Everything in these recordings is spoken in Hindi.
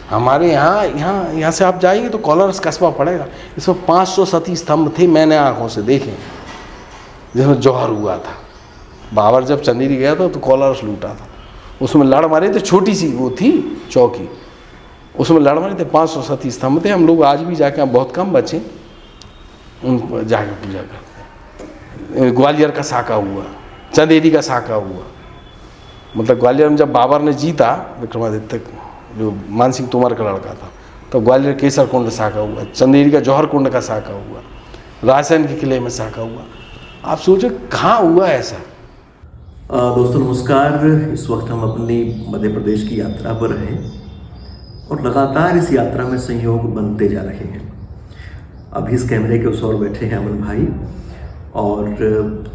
हमारे यहाँ से आप जाएंगे तो कोलारस कस्बा पड़ेगा, इसमें 500 सती स्तंभ थे, मैंने आंखों से देखे, जिसमें जौहर हुआ था। बाबर जब चंदेरी गया था तो कोलारस लूटा था, उसमें लड़ मारे थे, छोटी सी वो थी चौकी, उसमें लड़ मारे थे, 500 सती स्तंभ थे। हम लोग आज भी जाके, बहुत कम बचे, उन पर जाके पूजा करते हैं। ग्वालियर का साका हुआ, चंदेरी का साका हुआ, मतलब ग्वालियर में जब बाबर ने जीता विक्रमादित्य, जो मान सिंह तोमर का लड़का था, तो ग्वालियर केसर कुंड साका हुआ, चंदेरी का जौहर कुंड का साका हुआ, रायसेन के किले में साका हुआ। आप सोचो कहाँ हुआ ऐसा। दोस्तों नमस्कार। इस वक्त हम अपनी मध्य प्रदेश की यात्रा पर हैं और लगातार इस यात्रा में संयोग बनते जा रहे हैं। अभी इस कैमरे के उस ओर बैठे हैं अमन भाई, और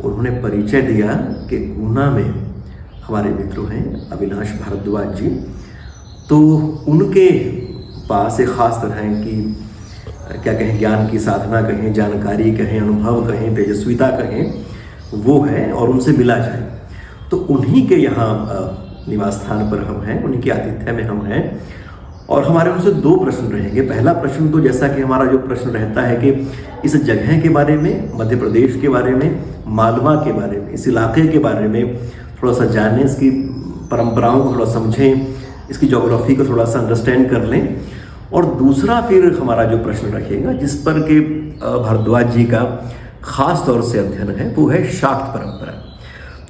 उन्होंने परिचय दिया कि गुना में हमारे मित्र हैं अविनाश भारद्वाज जी। तो उनके पास एक ख़ास तरह की क्या कहें, ज्ञान की साधना कहें, जानकारी कहें, अनुभव कहें, तेजस्विता कहें, वो है, और उनसे मिला जाए। तो उन्हीं के यहाँ निवास स्थान पर हम हैं, उन्हीं के आतिथ्य में हम हैं, और हमारे उनसे दो प्रश्न रहेंगे। पहला प्रश्न तो जैसा कि हमारा जो प्रश्न रहता है कि इस जगह के बारे में, मध्य प्रदेश के बारे में, मालवा के बारे में, इस इलाके के बारे में थोड़ा सा जानें, इसकी परंपराओं को थोड़ा समझें, इसकी ज्योग्राफी को थोड़ा सा अंडरस्टैंड कर लें। और दूसरा फिर हमारा जो प्रश्न रखेगा, जिस पर कि भारद्वाज जी का खास तौर से अध्ययन है, वो है शाक्त परंपरा।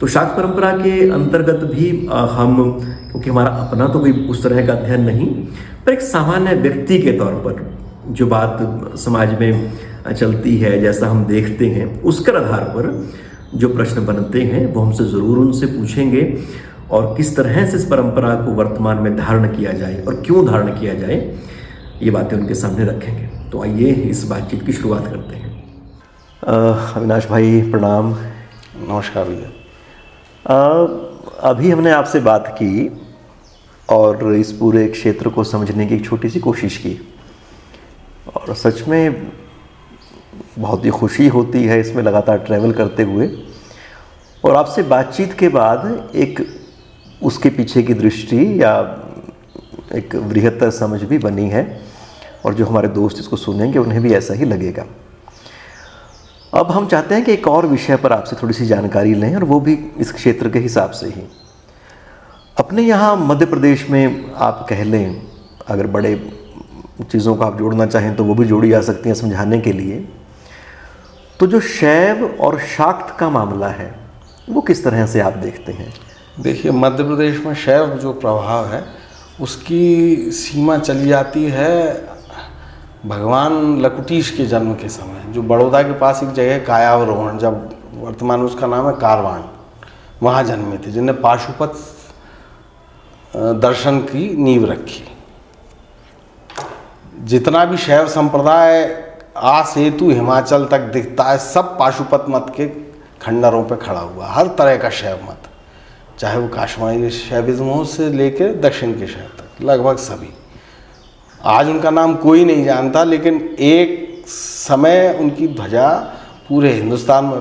तो शाक्त परंपरा के अंतर्गत भी हम, क्योंकि हमारा अपना तो कोई उस तरह का अध्ययन नहीं, पर एक सामान्य व्यक्ति के तौर पर जो बात समाज में चलती है, जैसा हम देखते हैं, उसके आधार पर जो प्रश्न बनते हैं वो हमसे ज़रूर उनसे पूछेंगे, और किस तरह से इस परंपरा को वर्तमान में धारण किया जाए और क्यों धारण किया जाए, ये बातें उनके सामने रखेंगे। तो आइए इस बातचीत की शुरुआत करते हैं। अविनाश भाई प्रणाम। नमस्कार भैया। अभी हमने आपसे बात की और इस पूरे क्षेत्र को समझने की एक छोटी सी कोशिश की, और सच में बहुत ही खुशी होती है इसमें लगातार ट्रैवल करते हुए, और आपसे बातचीत के बाद एक उसके पीछे की दृष्टि या एक बृहत्तर समझ भी बनी है, और जो हमारे दोस्त इसको सुनेंगे उन्हें भी ऐसा ही लगेगा। अब हम चाहते हैं कि एक और विषय पर आपसे थोड़ी सी जानकारी लें, और वो भी इस क्षेत्र के हिसाब से ही। अपने यहाँ मध्य प्रदेश में आप कह लें, अगर बड़े चीज़ों को आप जोड़ना चाहें तो वो भी जोड़ी जा सकती हैं समझाने के लिए। तो जो शैव और शाक्त का मामला है, वो किस तरह से आप देखते हैं? देखिए, मध्य प्रदेश में शैव जो प्रभाव है उसकी सीमा चली जाती है भगवान लकुटीश के जन्म के समय, जो बड़ौदा के पास एक जगह कायावरोहण, जब वर्तमान उसका नाम है कारवान, वहाँ जन्मे थे, जिन्हें पाशुपत दर्शन की नींव रखी। जितना भी शैव संप्रदाय आ सेतु हिमाचल तक दिखता है, सब पाशुपत मत के खंडरों पे खड़ा हुआ। हर तरह का शैव मत, चाहे वो काश्मीरी शैविज्म से लेकर दक्षिण के शैव तक, लगभग सभी। आज उनका नाम कोई नहीं जानता, लेकिन एक समय उनकी ध्वजा पूरे हिंदुस्तान में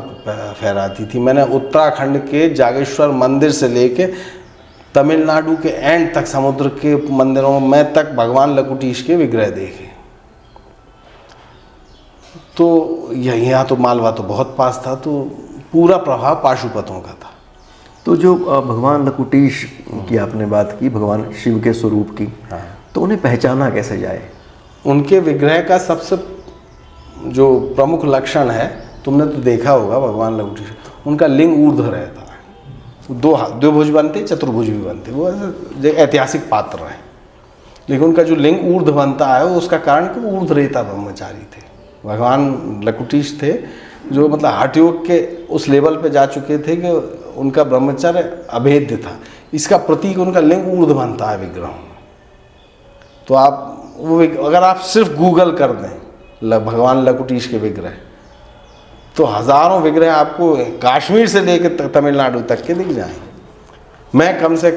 फहराती थी। मैंने उत्तराखंड के जागेश्वर मंदिर से लेके तमिलनाडु के एंड तक, समुद्र के मंदिरों में तक भगवान लकुटीश के विग्रह देखे। तो यहाँ तो मालवा तो बहुत पास था, तो पूरा प्रभाव पाशुपतों का था। तो जो भगवान लकुटीश की आपने बात की, भगवान शिव के स्वरूप की, हाँ, तो उन्हें पहचाना कैसे जाए? उनके विग्रह का सबसे जो प्रमुख लक्षण है, तुमने तो देखा होगा, भगवान लकुटीश उनका लिंग ऊर्ध्व रहता है। दो भुज बनते, चतुर्भुज भी बनते, वो ऐसे ऐतिहासिक पात्र हैं। लेकिन उनका जो लिंग ऊर्ध्व बनता है, वो उसका कारण कि वो ऊर्ध्वरेता ब्रह्मचारी थे। भगवान लकुटीश थे जो मतलब हठ योग के उस लेवल पे जा चुके थे कि उनका ब्रह्मचर्य अभेद्य था। इसका प्रतीक उनका लिंग ऊर्ध्व बनता है विग्रहों में। तो आप वो, अगर आप सिर्फ गूगल कर दें भगवान लकुटीश के विग्रह, तो हज़ारों विग्रह आपको कश्मीर से लेकर तमिलनाडु तक के दिख जाएंगे। मैं कम से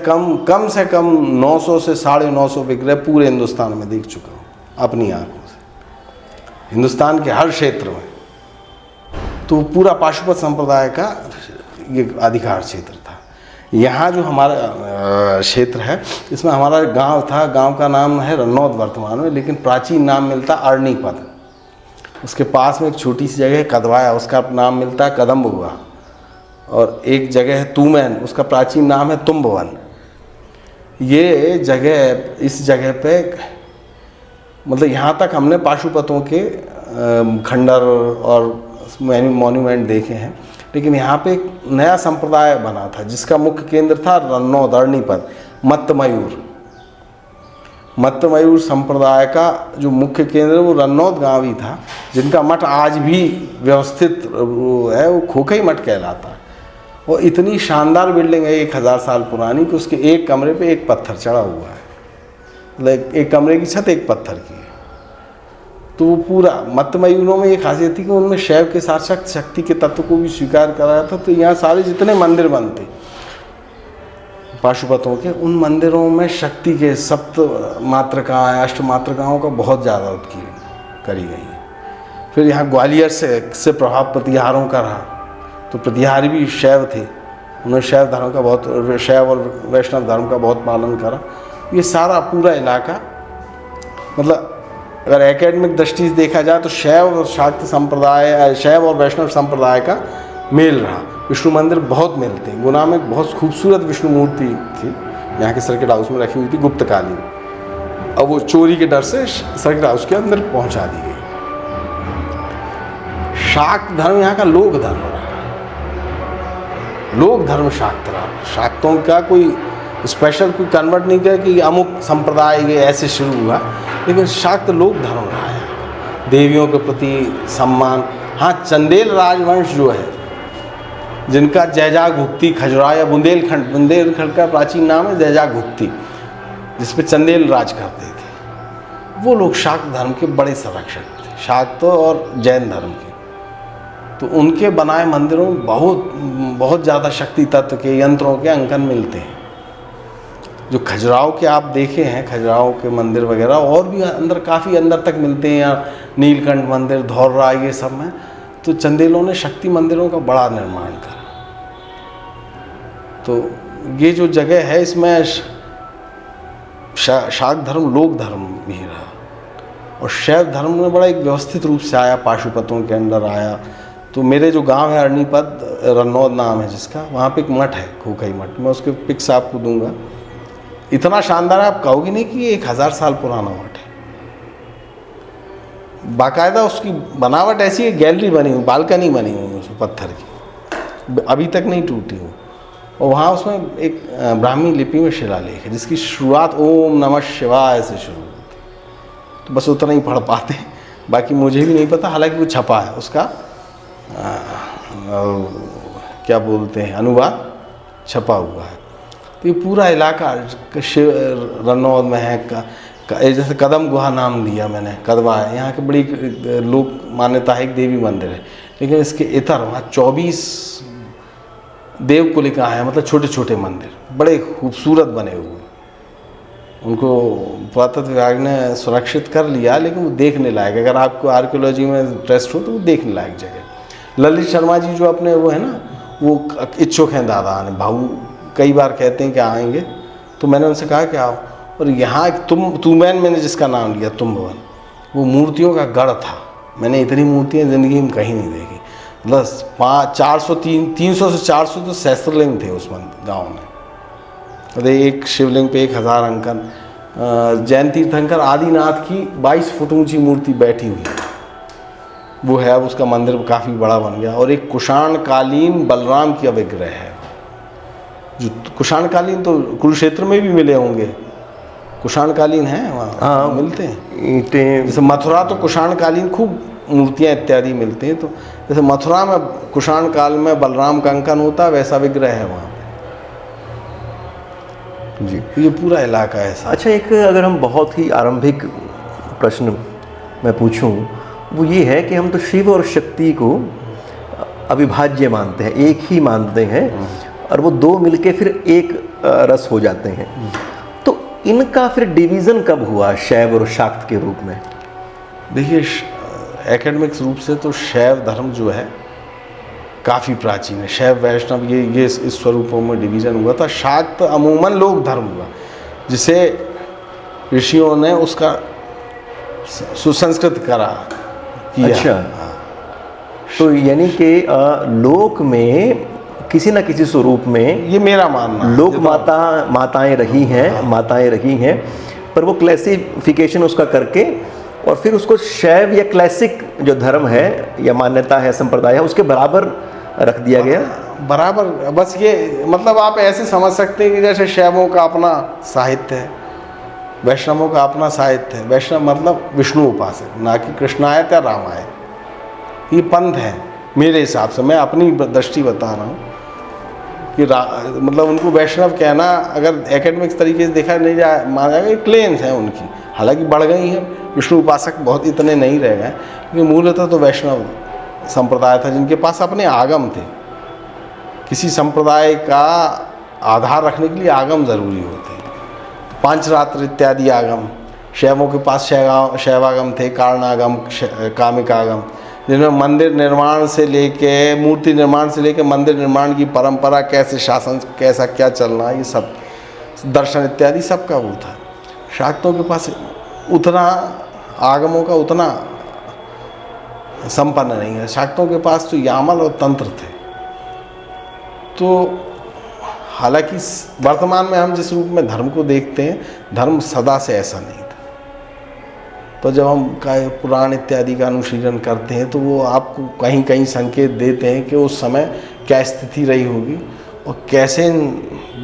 कम 900 से 950 विग्रह पूरे हिंदुस्तान में देख चुका हूँ अपनी आंखों से, हिंदुस्तान के हर क्षेत्र में। तो पूरा पाशुपत संप्रदाय का ये अधिकार क्षेत्र था। यहाँ जो हमारा क्षेत्र है, इसमें हमारा गांव था, गांव का नाम है रन्नौद वर्तमान में, लेकिन प्राचीन नाम मिलता अरनीपद। उसके पास में एक छोटी सी जगह है कदवाया, उसका नाम मिलता है कदम्बुआ। और एक जगह है तूमैन, उसका प्राचीन नाम है तुम्बवन। ये जगह, इस जगह पे मतलब यहाँ तक हमने पाशुपतों के खंडर और मॉन्यूमेंट देखे हैं, लेकिन यहाँ पे एक नया संप्रदाय बना था जिसका मुख्य केंद्र था रन्नौद अरनीपद। मत्तमयूर, मत्तमयूर संप्रदाय का जो मुख्य केंद्र है वो रन्नौद गांव ही था, जिनका मठ आज भी व्यवस्थित है, वो खोखई मठ कहलाता है। वो इतनी शानदार बिल्डिंग है 1000 साल पुरानी कि उसके एक कमरे पे एक पत्थर चढ़ा हुआ है, मतलब एक कमरे की छत एक पत्थर की है। तो वो पूरा मत्तमयूरों में ये खासियत थी कि उनमें शैव के साथ साथ शक्ति के तत्व को भी स्वीकार कराया था। तो यहाँ सारे जितने मंदिर बनते पाशुपतों के, उन मंदिरों में शक्ति के सप्त मातृकाएँ, अष्ट मातृकाओं का बहुत ज़्यादा उत्कीर्ण करी गई है। फिर यहाँ ग्वालियर से प्रभाव प्रतिहारों का रहा, तो प्रतिहारी भी शैव थे, उन्होंने शैव धर्म का बहुत, शैव और वैष्णव धर्म का बहुत पालन करा। ये सारा पूरा इलाका, मतलब अगर एकेडमिक दृष्टि से देखा जाए तो शैव और शाक्त संप्रदाय, शैव और वैष्णव संप्रदाय का मेल रहा। विष्णु मंदिर बहुत मिलते हैं। गुना में बहुत खूबसूरत विष्णु मूर्ति थी, यहाँ के सर्किट हाउस में रखी हुई थी गुप्तकालीन। अब वो चोरी के डर से सर्किट हाउस के अंदर पहुँचा दी गई। शाक्त धर्म यहाँ का लोक धर्म रहा, लोक धर्म शाक्त रहा। शाक्तों का कोई स्पेशल कोई कन्वर्ट नहीं किया कि अमुक संप्रदाय ये ऐसे शुरू हुआ, लेकिन शाक्त लोक धर्म रहा है। देवियों के प्रति सम्मान। हाँ, चंदेल राजवंश जो है, जिनका जैजाग भुक्ति खजुराहो या बुंदेलखंड, बुंदेलखंड का प्राचीन नाम है जैजाग भुक्ति, जिसपे चंदेल राज करते थे, वो लोग शाक्त धर्म के बड़े संरक्षक थे, शाक्त और जैन धर्म के। तो उनके बनाए मंदिरों में बहुत ज़्यादा शक्ति तत्व के यंत्रों के अंकन मिलते हैं। जो खजुराहो के आप देखे हैं, खजुराहो के मंदिर वगैरह, और भी अंदर काफ़ी अंदर तक मिलते हैं, या नीलकंठ मंदिर, धौररा, ये सब में तो चंदेलों ने शक्ति मंदिरों का बड़ा निर्माण करा। तो ये जो जगह है, इसमें शाक्त धर्म लोक धर्म भी रहा, और शैव धर्म में बड़ा एक व्यवस्थित रूप से आया, पाशुपतों के अंदर आया। तो मेरे जो गांव है अरनीपद, रन्नौद नाम है जिसका, वहाँ पे एक मठ है, खोखई मठ। मैं उसके पिक्स आपको दूंगा। इतना शानदार है, आप कहोगे नहीं कि ये 1000 साल पुराना मठ है। बाकायदा उसकी बनावट ऐसी है, गैलरी बनी हुई, बालकनी बनी हुई है उसमें पत्थर की, अभी तक नहीं टूटी हो। और वहाँ उसमें एक ब्राह्मी लिपि में शिलालेख है, जिसकी शुरुआत ओम नमः शिवाय से शुरू होती। तो बस उतना ही पढ़ पाते हैं, बाकी मुझे भी नहीं पता। हालांकि वो छपा है, उसका क्या बोलते हैं, अनुवाद छपा हुआ है। तो ये पूरा इलाका रन्नौद में है। जैसे कदम गुहा नाम दिया मैंने, कदवा है, यहाँ की बड़ी लोक मान्यता है, एक देवी मंदिर है। लेकिन इसके इतर वहाँ 24 देवकुलिका है, मतलब छोटे छोटे मंदिर, बड़े खूबसूरत बने हुए। उनको पुरातत्व विभाग ने सुरक्षित कर लिया, लेकिन वो देखने लायक, अगर आपको आर्कियोलॉजी में इंटरेस्ट हो तो वो देखने लायक जगह। ललित शर्मा जी जो अपने वो है ना, वो इच्छुक हैं दादा आने, भाऊ कई बार कहते हैं कि आएंगे, तो मैंने उनसे कहा कि आओ। और यहाँ तूमैन मैंने जिसका नाम लिया, तुम्बवन, वो मूर्तियों का गढ़ था। मैंने इतनी मूर्तियाँ ज़िंदगी में कहीं नहीं देखी। मतलब 300 से 400 तो सहस्त्रलिंग थे उस गाँव में। अरे एक शिवलिंग पे 1000 अंकन। जैन तीर्थंकर आदिनाथ की 22 फुट ऊंची मूर्ति बैठी हुई है, वो है। अब उसका मंदिर काफ़ी बड़ा बन गया। और एक कुषाणकालीन बलराम की विग्रह है, जो कुषाणकालीन तो कुरुक्षेत्र में भी मिले होंगे, कुषाणकालीन है वहाँ। हाँ, मिलते हैं ईंटें। जैसे मथुरा तो कुषाणकालीन खूब मूर्तियाँ इत्यादि मिलती हैं। तो जैसे मथुरा में कुषाण काल में बलराम का अंकन होता है, वैसा विग्रह है वहाँ पे जी। ये पूरा इलाका है ऐसा। अच्छा, एक अगर हम बहुत ही आरंभिक प्रश्न मैं पूछूं, वो ये है कि हम तो शिव और शक्ति को अविभाज्य मानते हैं, एक ही मानते हैं, और वो दो मिलके फिर एक रस हो जाते हैं। तो इनका फिर डिवीज़न कब हुआ शैव और शाक्त के रूप में? देखिए, एकेडमिक्स रूप से तो शैव धर्म जो है काफ़ी प्राचीन है। शैव वैष्णव ये इस स्वरूपों में डिवीज़न हुआ था। शाक्त अमूमन लोक धर्म हुआ, जिसे ऋषियों ने उसका सुसंस्कृत किया। अच्छा, तो यानी कि लोक में किसी न किसी स्वरूप में ये मेरा मानना है, लोक माताएं रही हैं, पर वो क्लासिफिकेशन उसका करके और फिर उसको शैव या क्लासिक जो धर्म है या मान्यता है, संप्रदाय है, उसके बराबर रख दिया गया। बराबर, बस ये मतलब आप ऐसे समझ सकते हैं कि जैसे शैवों का अपना साहित्य है, वैष्णवों का अपना साहित्य है। वैष्णव मतलब विष्णु उपासक, ना कि कृष्णायत या रामायण। ये पंथ है मेरे हिसाब से, मैं अपनी दृष्टि बता रहा हूँ कि मतलब उनको वैष्णव कहना अगर एकेडमिक्स तरीके से देखा नहीं जाए माना जाएगा, ये क्लेम्स हैं उनकी, हालांकि बढ़ गई हैं। विष्णु उपासक बहुत इतने नहीं रह गए, क्योंकि मूलतः तो वैष्णव संप्रदाय था जिनके पास अपने आगम थे। किसी संप्रदाय का आधार रखने के लिए आगम जरूरी होते हैं। पांचरात्र इत्यादि आगम, शैवों के पास शैवागम थे, कारणागम, कामिक आगम, जिनमें मंदिर निर्माण से लेके मूर्ति निर्माण से लेके मंदिर निर्माण की परंपरा, कैसे शासन, कैसा क्या चलना, ये सब दर्शन इत्यादि सबका वो था। शाक्तों के पास उतना आगमों का उतना संपन्न नहीं है। शाक्तों के पास तो यामल और तंत्र थे। तो हालांकि वर्तमान में हम जिस रूप में धर्म को देखते हैं, धर्म सदा से ऐसा नहीं था। तो जब हम पुराण इत्यादि का अनुशीलन करते हैं तो वो आपको कहीं कहीं संकेत देते हैं कि उस समय क्या स्थिति रही होगी और कैसे इन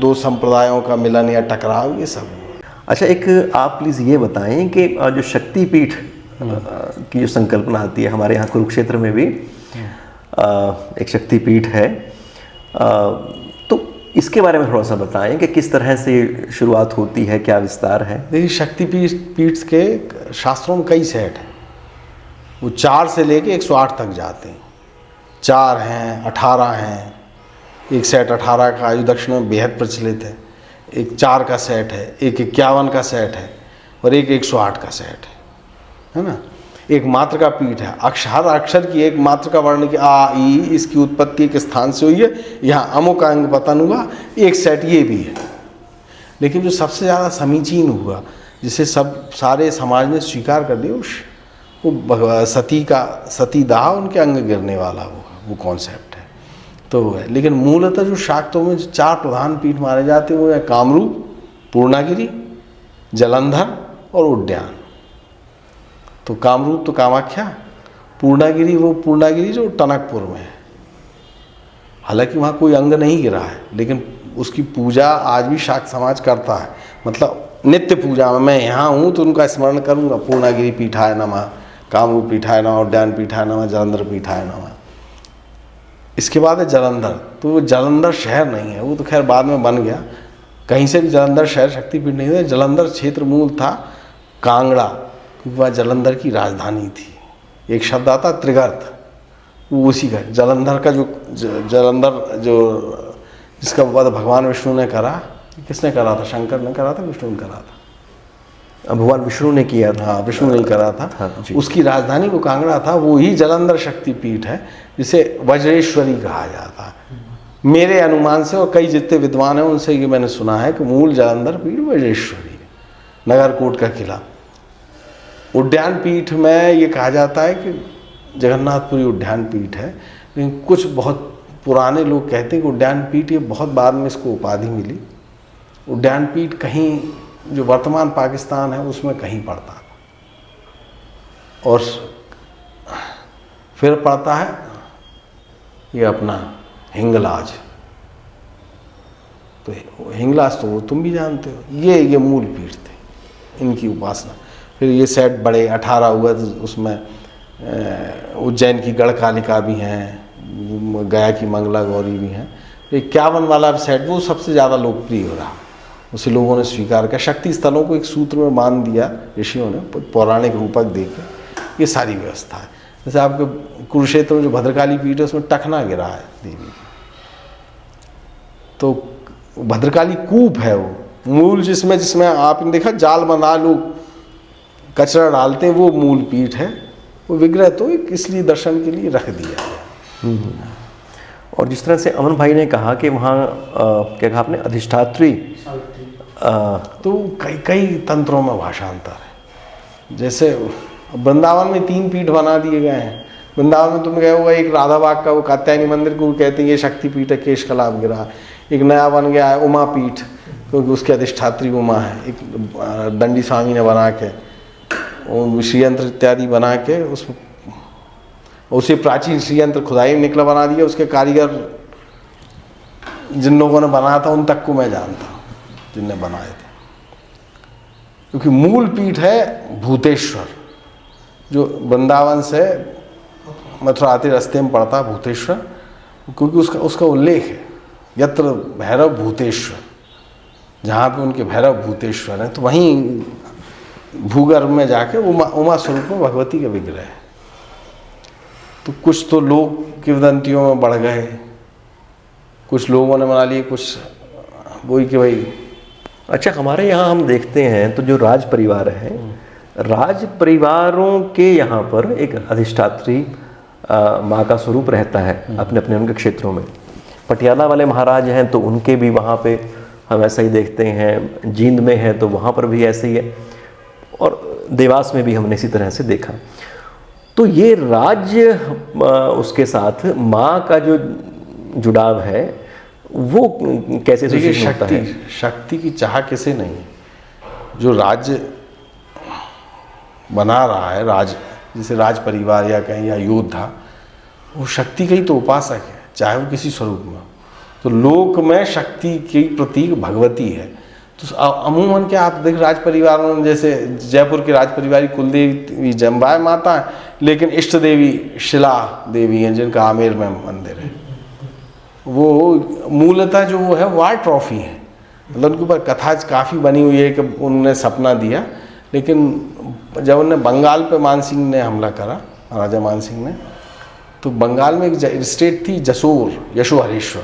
दो संप्रदायों का मिलन या टकराव, ये सब। अच्छा, एक आप प्लीज़ ये बताएं कि जो शक्तिपीठ की जो संकल्पना आती है, हमारे यहाँ कुरुक्षेत्र में भी एक शक्तिपीठ है, तो इसके बारे में थोड़ा सा बताएं कि किस तरह से शुरुआत होती है, क्या विस्तार है। देखिए, शक्तिपीठ के शास्त्रों में कई सेट हैं। वो 4 से लेके 108 तक जाते हैं। 4 हैं, 18 हैं। एक सेट 18 का जो दक्षिण में बेहद प्रचलित है, एक 4 का सेट है, एक 51 का सेट है और एक 108 का सेट है ना। एक मात्र का पीठ है, हर अक्षर की एक मात्र का वर्ण की आ ई, इसकी उत्पत्ति एक स्थान से हुई है, यहाँ अमुक अंग पतन हुआ, एक सेट ये भी है। लेकिन जो सबसे ज़्यादा समीचीन हुआ, जिसे सारे समाज ने स्वीकार कर दिया, वो सतीदाह, उनके अंग गिरने वाला वो कॉन्सेप्ट है। तो वो है। लेकिन मूलतः जो शाक्तों में जो 4 प्रधान पीठ माने जाते हैं वो है कामरूप, पूर्णागिरि, जलंधर और उद्यान। तो कामरूप तो कामाख्या, पूर्णागिरि वो पूर्णागिरि जो टनकपुर में है। हालांकि वहाँ कोई अंग नहीं गिरा है, लेकिन उसकी पूजा आज भी शाक्त समाज करता है। मतलब नित्य पूजा में मैं यहाँ हूँ तो उनका स्मरण करूँगा। पूर्णागिरि पीठाय नमः, कामरूप पीठाय नमः, उद्यान पीठाय नमः, जलंधर पीठाय नमः। इसके बाद है जलंधर। तो वो जलंधर शहर नहीं है, वो तो खैर बाद में बन गया। कहीं से भी जलंधर शहर शक्तिपीठ नहीं था। जलंधर क्षेत्र मूल था कांगड़ा, क्योंकि वह जलंधर की राजधानी थी। एक शब्द आता त्रिगर्त, वो उसी का जलंधर का जिसका वध भगवान विष्णु ने करा। किसने करा था? शंकर ने करा था, विष्णु ने करा था? भगवान विष्णु ने किया था। हाँ, विष्णु ने करा था। हाँ, उसकी राजधानी वो कांगड़ा था। वो ही जलंधर शक्तिपीठ है, जिसे वज्रेश्वरी कहा जाता है मेरे अनुमान से। और कई जितने विद्वान हैं उनसे ये मैंने सुना है कि मूल जलंधर पीठ वज्रेश्वरी है, नगरकोट का किला। उद्यान पीठ में ये कहा जाता है कि जगन्नाथपुरी उद्यान पीठ है, लेकिन कुछ बहुत पुराने लोग कहते हैं कि उद्यान पीठ, ये बहुत बाद में इसको उपाधि मिली। उद्यान पीठ कहीं जो वर्तमान पाकिस्तान है उसमें कहीं पड़ता था, और फिर पड़ता है ये अपना हिंगलाज। तो हिंगलाज तो तुम भी जानते हो, ये मूल पीठ थे इनकी उपासना। फिर ये सेट बड़े 18 हुआ, तो उसमें उज्जैन की गढ़कालिका भी हैं, गया की मंगला गौरी भी हैं। 51 वाला सेट वो सबसे ज़्यादा लोकप्रिय हो रहा, उसे लोगों ने स्वीकार किया। शक्ति स्थलों को एक सूत्र में बांध दिया ऋषियों ने, पौराणिक रूपक देकर। ये सारी व्यवस्था है। जैसे आपके कुरुक्षेत्र में जो भद्रकाली पीठ है उसमें टखना गिरा है देवी की, तो भद्रकाली कूप है वो मूल, जिसमें आपने देखा जाल बना लोग कचरा डालते हैं, वो मूल पीठ है। वो विग्रह तो इसलिए दर्शन के लिए रख दिया है। और जिस तरह से अमन भाई ने कहा कि वहाँ क्या कहा आपने, अधिष्ठात्री, तो कई कई तंत्रों में भाषांतर है। जैसे वृंदावन में 3 पीठ बना दिए गए हैं। वृंदावन में तुम गए होगा, एक राधा बाग का वो कात्यायनी मंदिर को कहते हैं ये शक्तिपीठ है, केश कलाप गिरा। एक नया बन गया है उमा पीठ, क्योंकि उसके अधिष्ठात्री उमा है। एक दंडी स्वामी ने बना के श्रीयंत्र इत्यादि बना के उसे प्राचीन श्रीयंत्र खुदाई में निकला बना दिया। उसके कारीगर जिन लोगों ने बनाया था उन तक को मैं जानता हूँ जिनने बनाए थे, क्योंकि मूल पीठ है भूतेश्वर, जो वृंदावन से मथुरा आते रास्ते में पड़ता है भूतेश्वर, क्योंकि उसका उल्लेख है यत्र भैरव भूतेश्वर, जहाँ पे उनके भैरव भूतेश्वर हैं। तो वहीं भूगर्भ में जाके उमा स्वरूप में भगवती के विग्रह है। तो कुछ तो लोग किंवदंतियों में बढ़ गए, कुछ लोगों ने बना लिए, कुछ वही कि भाई। अच्छा, हमारे यहाँ हम देखते हैं तो जो राज परिवार है, राज परिवारों के यहाँ पर एक अधिष्ठात्री माँ का स्वरूप रहता है अपने अपने उनके क्षेत्रों में। पटियाला वाले महाराज हैं तो उनके भी वहाँ पे हम ऐसा ही देखते हैं, जींद में है तो वहाँ पर भी ऐसे ही है, और देवास में भी हमने इसी तरह से देखा। तो ये राज्य उसके साथ माँ का जो जुड़ाव है वो कैसे सुनिश्चित होता है? शक्ति की चाह किसे नहीं है। जो राज्य बना रहा है, राज जैसे राज परिवार या कहीं या योद्धा, वो शक्ति का ही तो उपासक है, चाहे वो किसी स्वरूप में हो। तो लोक में शक्ति की प्रतीक भगवती है। तो अमूमन क्या आप देख राज परिवारों में, जैसे जयपुर के राज परिवार कुलदेवी जम्बाई माता है, लेकिन इष्ट देवी शिला देवी हैं जिनका आमेर में मंदिर है। वो मूलतः जो वो है वार ट्रॉफी है, मतलब उनके ऊपर कथा काफ़ी बनी हुई है कि उन्होंने सपना दिया, लेकिन जब उन्होंने बंगाल पे मानसिंह ने हमला करा, राजा मानसिंह ने, तो बंगाल में एक स्टेट थी जसोर, यशोहरेश्वर,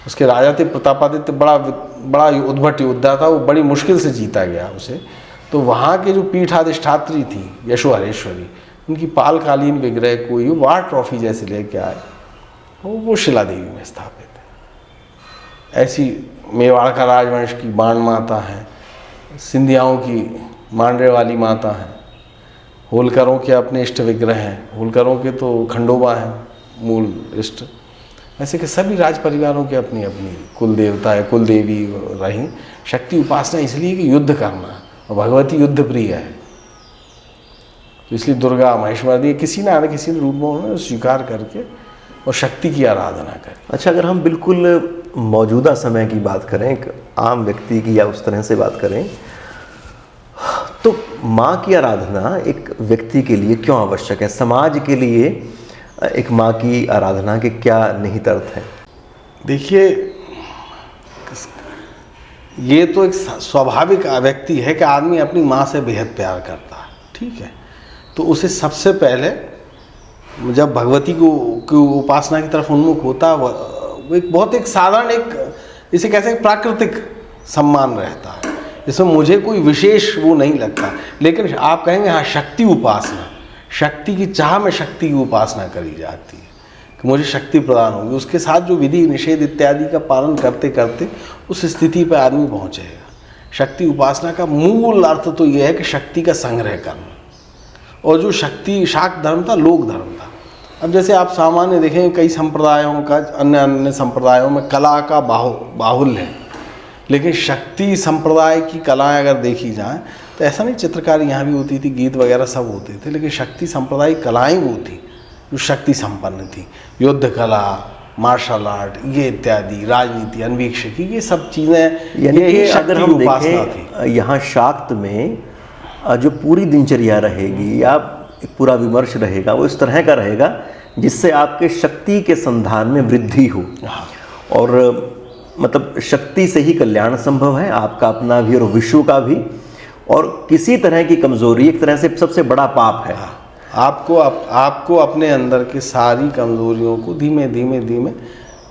उसके राजा थे प्रतापादित्य, बड़ा उद्भट योद्धा था, वो बड़ी मुश्किल से जीता गया उसे। तो वहाँ के जो पीठाधिष्ठात्री थी यशोहरेश्वरी, उनकी पालकालीन विग्रह कोई वार ट्रॉफी जैसे लेके आए, वो शिला देवी में स्थापित है। ऐसी मेवाड़ का राजवंश की बाण माता है, सिंधियाओं की मांडरे वाली माता है, होलकरों के अपने इष्ट विग्रह हैं, होलकरों के तो खंडोबा हैं मूल इष्ट। ऐसे कि सभी राज परिवारों के अपनी अपनी कुल देवता है, कुल देवी रही। शक्ति उपासना इसलिए कि युद्ध करना, और भगवती युद्ध प्रिय है, तो इसलिए दुर्गा महेश्वरी किसी ना किसी रूप में उन्होंने स्वीकार करके और शक्ति की आराधना करें। अच्छा, अगर हम बिल्कुल मौजूदा समय की बात करें, एक आम व्यक्ति की या उस तरह से बात करें, तो माँ की आराधना एक व्यक्ति के लिए क्यों आवश्यक है? समाज के लिए एक माँ की आराधना के क्या निहित अर्थ है? देखिए, ये तो एक स्वाभाविक व्यक्ति है कि आदमी अपनी माँ से बेहद प्यार करता है, ठीक है। तो उसे सबसे पहले जब भगवती को उपासना की तरफ उन्मुख होता है, वो एक बहुत एक साधारण, एक इसे कैसे एक प्राकृतिक सम्मान रहता है, इसमें मुझे कोई विशेष वो नहीं लगता। लेकिन आप कहेंगे हाँ, शक्ति उपासना, शक्ति की चाह में शक्ति की उपासना करी जाती है कि मुझे शक्ति प्रदान होगी, उसके साथ जो विधि निषेध इत्यादि का पालन करते करते उस स्थिति पर आदमी पहुँचेगा। शक्ति उपासना का मूल अर्थ तो यह है कि शक्ति का संग्रह करना, और जो शक्ति शाक्त धर्म था, लोक धर्म था। अब जैसे आप सामान्य देखें कई संप्रदायों का, अन्य संप्रदायों में कला का बाहुल्य है, लेकिन शक्ति संप्रदाय की कलाएं अगर देखी जाएं तो ऐसा नहीं, चित्रकारी यहाँ भी होती थी, गीत वगैरह सब होते थे, लेकिन शक्ति संप्रदाय कलाएं वो थी जो शक्ति संपन्न थी। युद्ध कला, मार्शल आर्ट, ये इत्यादि, राजनीति, अन्वीक्षकी, ये सब चीज़ें, ये अगर हम देखें यहाँ शाक्त में जो पूरी दिनचर्या रहेगी या एक पूरा विमर्श रहेगा, वो इस तरह का रहेगा जिससे आपके शक्ति के संधान में वृद्धि हो, और मतलब शक्ति से ही कल्याण संभव है, आपका अपना भी और विश्व का भी, और किसी तरह की कमजोरी एक तरह से सबसे बड़ा पाप है। आपको अपने अंदर की सारी कमजोरियों को धीमे धीमे धीमे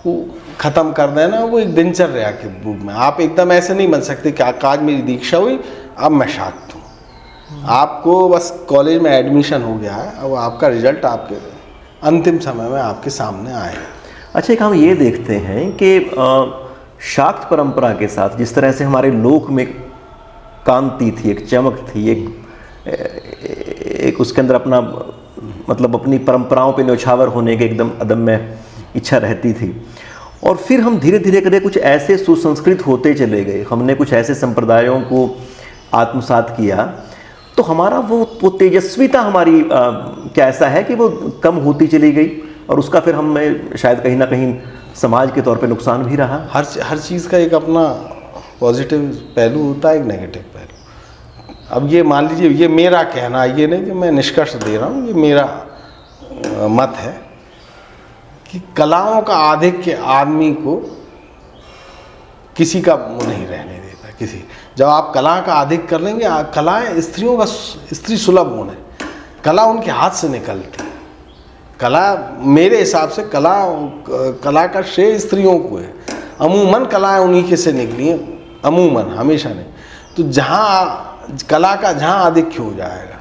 वो ख़त्म कर देना, वो एक दिनचर्या के रूप में। आप एकदम ऐसे नहीं बन सकते कि आज मेरी दीक्षा हुई अब मैं शाक्त हूँ। आपको बस कॉलेज में एडमिशन हो गया है, अब आपका रिजल्ट आपके अंतिम समय में आपके सामने आए। अच्छा, एक हम ये देखते हैं कि शाक्त परंपरा के साथ जिस तरह से हमारे लोक में कांति थी, एक चमक थी, एक उसके अंदर अपना मतलब अपनी परंपराओं पे न्यौछावर होने के एकदम अदम्य इच्छा रहती थी, और फिर हम धीरे धीरे करके कुछ ऐसे सुसंस्कृत होते चले गए, हमने कुछ ऐसे संप्रदायों को आत्मसात किया, तो हमारा वो तेजस्विता हमारी क्या ऐसा है कि वो कम होती चली गई, और उसका फिर हमें शायद कहीं ना कहीं समाज के तौर पे नुकसान भी रहा। हर चीज़ का एक अपना पॉजिटिव पहलू होता है, एक नेगेटिव पहलू। अब ये मान लीजिए, ये मेरा कहना, ये नहीं कि मैं निष्कर्ष दे रहा हूँ, ये मेरा मत है कि कलाओं का आधिक्य आदमी को किसी का मुँह नहीं रहने देता। किसी जब आप कला का अधिक कर लेंगे, कलाएं स्त्रियों का स्त्री सुलभ गुण है, कला उनके हाथ से निकलती। कला मेरे हिसाब से कला का श्रेय स्त्रियों को है। अमूमन कलाएं उन्हीं के से निकली हैं, अमूमन, हमेशा नहीं। तो जहाँ कला का जहाँ आधिक्य हो जाएगा,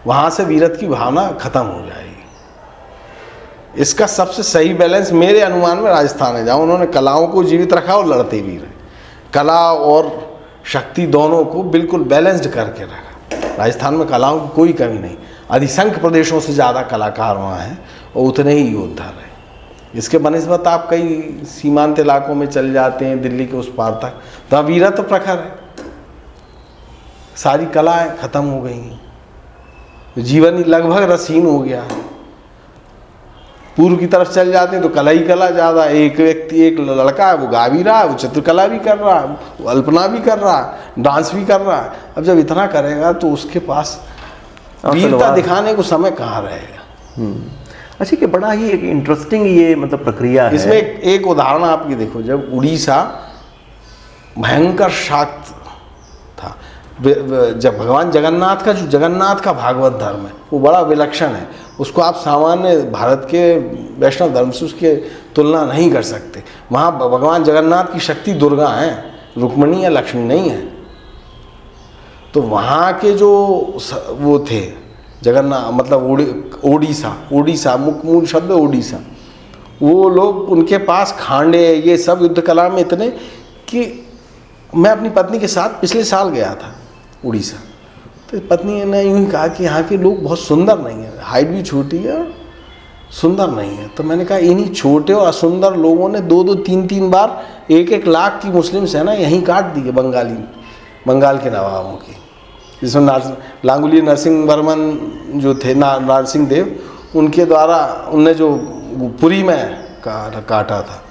वहाँ से वीरत्व की भावना खत्म हो जाएगी। इसका सबसे सही बैलेंस मेरे अनुमान में राजस्थान है, जहाँ उन्होंने कलाओं को जीवित रखा और लड़ते भी रहे। कला और शक्ति दोनों को बिल्कुल बैलेंस्ड करके रखा। राजस्थान में कलाओं की कोई कमी नहीं। अधिसंख्य प्रदेशों से ज़्यादा कलाकार वहाँ हैं और उतने ही योद्धा रहे। इसके बनिस्बत आप कई सीमांत इलाकों में चल जाते हैं, दिल्ली के उस पार तक, तो वीरत्व प्रखर है। सारी कलाएं खत्म हो गई हैं, जीवन ही लगभग रसहीन हो गया है। पूर्व की तरफ चल जाते हैं तो कला ही कला ज़्यादा। एक व्यक्ति, एक लड़का है, वो गा भी रहा है, वो चित्रकला भी कर रहा है, वो अल्पना भी कर रहा है, डांस भी कर रहा है। अब जब इतना करेगा तो उसके पास वीरता दिखाने को समय कहाँ रहेगा। अच्छा, कि बड़ा ही एक इंटरेस्टिंग ये मतलब प्रक्रिया है। इसमें एक उदाहरण आप ये देखो, जब उड़ीसा भयंकर शाक्त था, जब भगवान जगन्नाथ का, जो जगन्नाथ का भागवत धर्म है वो बड़ा विलक्षण है। उसको आप सामान्य भारत के वैष्णव धर्म से उसकी तुलना नहीं कर सकते। वहाँ भगवान जगन्नाथ की शक्ति दुर्गा है, रुक्मिणी या लक्ष्मी नहीं है। तो वहाँ के जो वो थे जगन्नाथ, मतलब ओडिशा मूल शब्द ओडिशा, वो लोग, उनके पास खांडे ये सब युद्ध कला में इतने कि मैं अपनी पत्नी के साथ पिछले साल गया था उड़ीसा, तो पत्नी ने यूँ कहा कि यहाँ के लोग बहुत सुंदर नहीं है, हाइट भी छोटी है और सुंदर नहीं है। तो मैंने कहा इन्हीं छोटे और असुंदर लोगों ने 2-2, 3-3 बार 1-1 लाख की मुस्लिम सेना यहीं काट दी है, बंगाल के नवाबों की, जिसमें लांगुली नरसिंह वर्मन जो थे, नरसिंह देव, उनके द्वारा उनने जो पुरी में काटा था।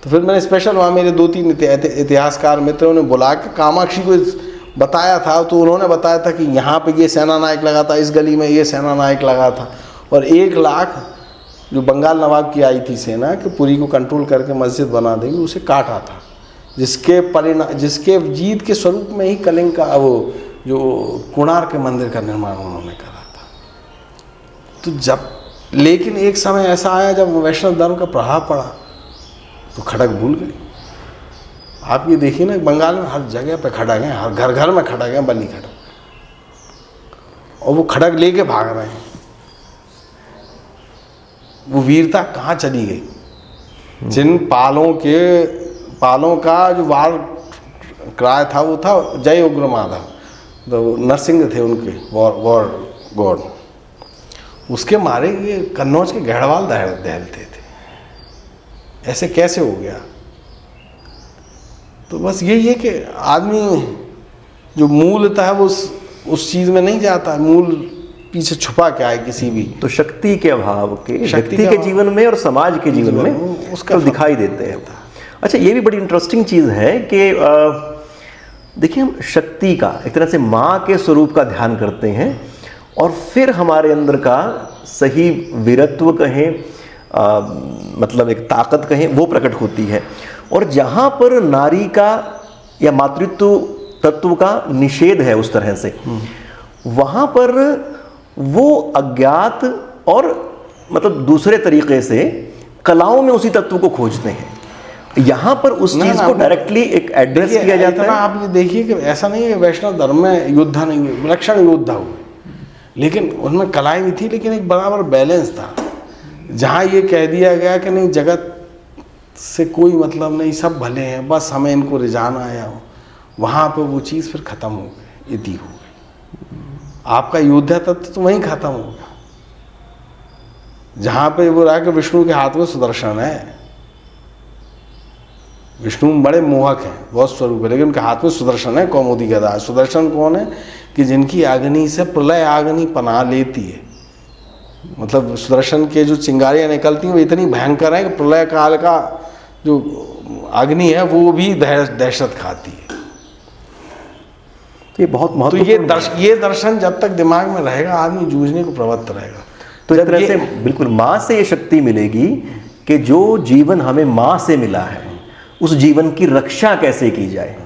तो फिर मैंने स्पेशल वहाँ मेरे 2-3 इतिहासकार मित्रों ने बुला के कामाक्षी को बताया था, तो उन्होंने बताया था कि यहाँ पे ये सेना नायक लगा था, इस गली में ये सेना नायक लगा था, और 1 लाख जो बंगाल नवाब की आई थी सेना कि पुरी को कंट्रोल करके मस्जिद बना देगी, उसे काटा था, जिसके जीत के स्वरूप में ही कलिंग का वो जो कोणार्क के मंदिर का निर्माण उन्होंने करा था। तो जब, लेकिन एक समय ऐसा आया जब वैष्णव धर्म का प्रभाव पड़ा तो खड़ग भूल गए। आप ये देखिए ना, बंगाल में हर जगह पे खड़ग हैं, हर घर घर में खड़ग हैं, बल्ली खड़ग, और वो खड़ग लेके भाग रहे हैं। वो वीरता कहाँ चली गई? जिन पालों का जो वार क्राय था वो था जय उग्र माधव, तो नरसिंह थे उनके वॉर गॉड। उसके मारे ये कन्नौज के गढ़वाल दहलते थे। ऐसे कैसे हो गया? तो बस यही है कि आदमी जो मूलतः है वो उस चीज़ में नहीं जाता, मूल पीछे छुपा क्या है किसी भी। तो शक्ति के अभाव के व्यक्ति के जीवन में और समाज के जीवन में उसका तो दिखाई देते हैं। अच्छा, ये भी बड़ी इंटरेस्टिंग चीज़ है कि देखिए, हम शक्ति का एक तरह से माँ के स्वरूप का ध्यान करते हैं, और फिर हमारे अंदर का सही वीरत्व कहें, मतलब एक ताकत कहें, वो प्रकट होती है। और जहाँ पर नारी का या मातृत्व तत्व का निषेध है उस तरह से, वहाँ पर वो अज्ञात और मतलब दूसरे तरीके से कलाओं में उसी तत्व को खोजते हैं। यहाँ पर उस चीज़ को डायरेक्टली एक एड्रेस किया जाता है। आप ये देखिए कि ऐसा नहीं है वैष्णव धर्म में योद्धा नहीं है, विलक्षण योद्धा हुए, लेकिन उनमें कलाएं भी थी, लेकिन एक बराबर बैलेंस था। जहाँ ये कह दिया गया कि नहीं, जगत से कोई मतलब नहीं, सब भले हैं, बस हमें इनको रिझाना आया हो, वहाँ पे वो चीज़ फिर ख़त्म हो गई, इति हो गई। आपका योद्धा तत्व तो वहीं ख़त्म हो गया जहाँ पे वो रहा कि विष्णु के हाथ में सुदर्शन है। विष्णु बड़े मोहक हैं, बहुत स्वरूप है, लेकिन उनके हाथ में सुदर्शन है, कौमुदी गदा। सुदर्शन कौन है? कि जिनकी अग्नि से प्रलय अग्नि पनाह लेती है। मतलब सुदर्शन के जो चिंगारियाँ निकलती हैं वो इतनी भयंकर है कि प्रलय काल का जो अग्नि है वो भी दहशत खाती है। ये बहुत तो महत्वपूर्ण ये दर्शन जब तक दिमाग में रहेगा, आदमी जूझने को प्रवृत्त रहेगा। तो एक तरह से बिल्कुल माँ से ये शक्ति मिलेगी कि जो जीवन हमें माँ से मिला है उस जीवन की रक्षा कैसे की जाए,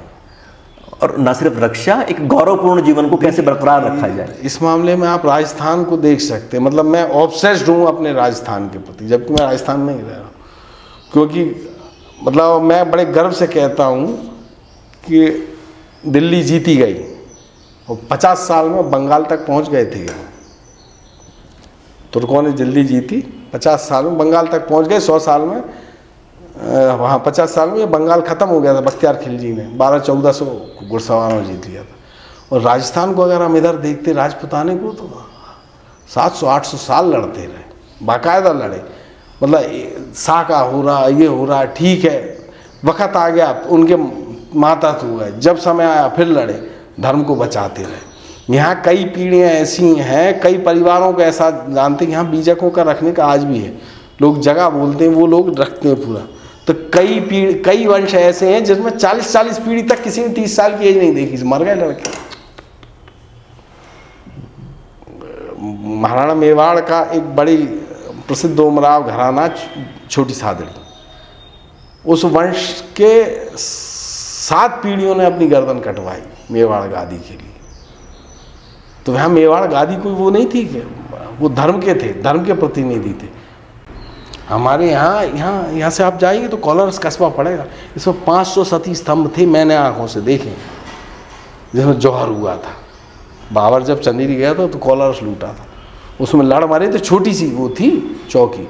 और न सिर्फ रक्षा, एक गौरवपूर्ण जीवन को कैसे बरकरार रखा जाए। इस मामले में आप राजस्थान को देख सकते हैं। मतलब मैं ऑब्सेस्ड हूँ अपने राजस्थान के प्रति, जबकि मैं राजस्थान में ही रह रहा हूँ। क्योंकि मतलब मैं बड़े गर्व से कहता हूँ कि दिल्ली जीती गई और 50 साल में बंगाल तक पहुँच गए थे। तुर्कों ने दिल्ली जीती, 50 साल में बंगाल तक पहुँच गए। 100 साल में वहाँ 50 साल में बंगाल ख़त्म हो गया था। बख्तियार खिलजी ने 1200-1400 घुड़सवारों में जीत लिया था। और राजस्थान को अगर हम इधर देखते, राजपुताने को तो 700-800 साल लड़ते रहे, बाकायदा लड़े। मतलब साका हो रहा, ये हो रहा, ठीक है, वक़्त आ गया, उनके मातहत हो गए, जब समय आया फिर लड़े, धर्म को बचाते रहे। यहाँ कई पीढ़ियाँ ऐसी हैं, कई परिवारों को ऐसा जानते हैं, यहाँ बीजकों का रखने का आज भी है। लोग जगह बोलते हैं, वो लोग रखते हैं पूरा। तो कई वंश ऐसे हैं जिसमें 40-40 पीढ़ी तक किसी ने 30 साल की एज नहीं देखी, मर गए लड़के। महाराणा मेवाड़ का एक बड़ी प्रसिद्ध उमराव घराना छोटी सादड़ी, उस वंश के 7 पीढ़ियों ने अपनी गर्दन कटवाई मेवाड़ गादी के लिए। तो वहाँ मेवाड़ गादी कोई वो नहीं थी कि वो धर्म के थे, धर्म के प्रतिनिधि थे। हमारे यहाँ से आप जाएंगे तो कोलारस कस्बा पड़ेगा, इसमें 500 सती स्तंभ थे, मैंने आंखों से देखे, जिसमें जौहर हुआ था। बाबर जब चंदेरी गया था तो कोलारस लूटा था, उसमें लड़ मारे थे, छोटी सी वो थी चौकी,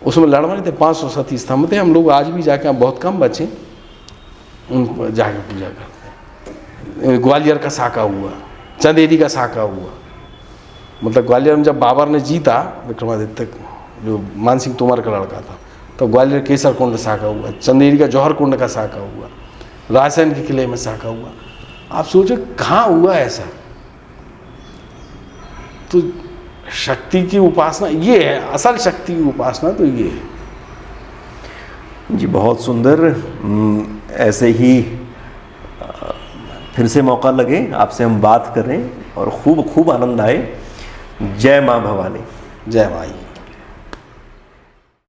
उसमें लड़ मारे थे। 500 सती स्तंभ थे। हम लोग आज भी जाके, बहुत कम बचे, उन पर जाके पूजा करते हैं। ग्वालियर का साका हुआ, चंदेरी का साका हुआ। मतलब ग्वालियर में जब बाबर ने जीता, विक्रमादित्य जो मान सिंह तोमर का लड़का था, तो ग्वालियर केसर कुंड साका हुआ, चंदेरी का जौहर कुंड का साका हुआ, रायसेन के किले में साका हुआ। आप सोचो कहाँ हुआ ऐसा। तो शक्ति की उपासना ये है, असल शक्ति की उपासना तो ये है जी। बहुत सुंदर। ऐसे ही फिर से मौका लगे आपसे हम बात करें और खूब आनंद आए। जय माँ भवानी। जय माई।